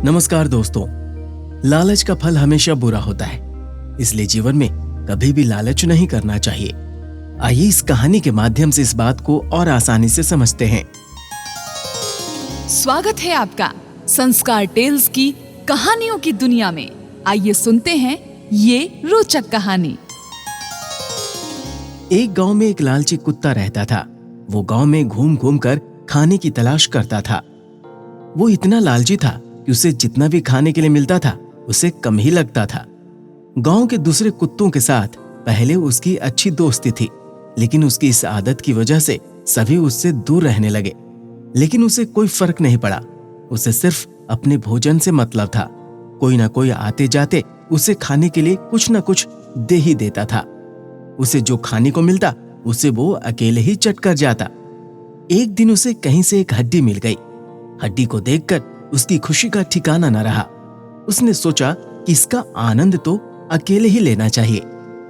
नमस्कार दोस्तों। लालच का फल हमेशा बुरा होता है, इसलिए जीवन में कभी भी लालच नहीं करना चाहिए। आइए इस कहानी के माध्यम से इस बात को और आसानी से समझते हैं। स्वागत है आपका संस्कार टेल्स की कहानियों की दुनिया में। आइए सुनते हैं ये रोचक कहानी। एक गांव में एक लालची कुत्ता रहता था। वो गांव में घूम घूम कर खाने की तलाश करता था। वो इतना लालची था कि उसे जितना भी खाने के लिए मिलता था उसे कम ही लगता था। गांव के दूसरे कुत्तों के साथ पहले उसकी अच्छी दोस्ती थी, लेकिन उसकी इस आदत की वजह से सभी उससे दूर रहने लगे। लेकिन उसे कोई फर्क नहीं पड़ा। उसे सिर्फ अपने भोजन से मतलब था। कोई ना कोई आते जाते उसे खाने के लिए कुछ न कुछ दे ही देता था। उसे जो खाने को मिलता उसे वो अकेले ही चट कर जाता। एक दिन उसे कहीं से एक हड्डी मिल गई। हड्डी को देखकर उसकी खुशी का ठिकाना न रहा। उसने सोचा कि इसका आनंद तो अकेले ही लेना चाहिए।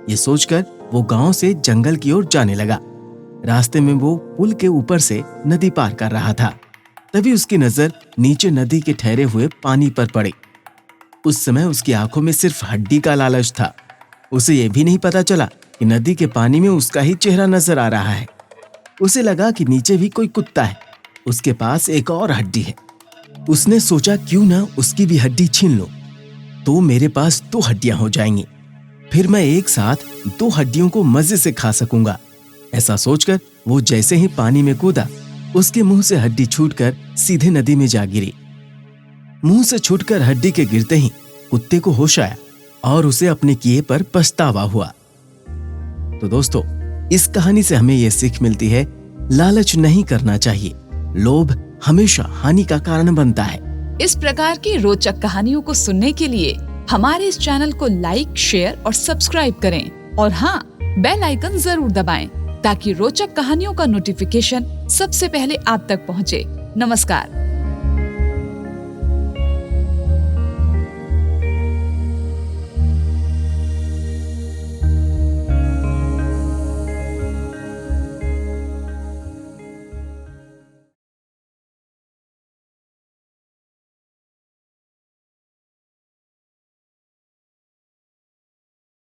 ये सोचकर वो गांव से जंगल की ओर जाने लगा। रास्ते में वो पुल के ऊपर से नदी पार कर रहा था। तभी उसकी नजर नीचे नदी के ठहरे हुए पानी पर पड़ी। उस समय उसकी आंखों में सिर्फ हड्डी का लालच था। उसे ये भी नहीं पता चला कि नदी के पानी में उसका ही चेहरा नजर आ रहा है। उसे लगा कि नीचे भी कोई कुत्ता है, उसके पास एक और हड्डी है। उसने सोचा क्यों ना उसकी भी हड्डी छीन लो, तो मेरे पास 2 हड्डियां हो जाएंगी। फिर मैं एक साथ 2 हड्डियों को मजे से खा सकूंगा। ऐसा सोचकर वो जैसे ही पानी में कूदा, उसके मुंह से हड्डी छूटकर सीधे नदी में जा गिरी। मुंह से छूटकर हड्डी के गिरते ही कुत्ते को होश आया और उसे अपने किए पर पछतावा हुआ। तो दोस्तों, इस कहानी से हमें यह सीख मिलती है, लालच नहीं करना चाहिए। लोभ हमेशा हानि का कारण बनता है। इस प्रकार की रोचक कहानियों को सुनने के लिए हमारे इस चैनल को लाइक, शेयर और सब्सक्राइब करें। और हाँ, बेल आइकन जरूर दबाएं ताकि रोचक कहानियों का नोटिफिकेशन सबसे पहले आप तक पहुँचे। नमस्कार।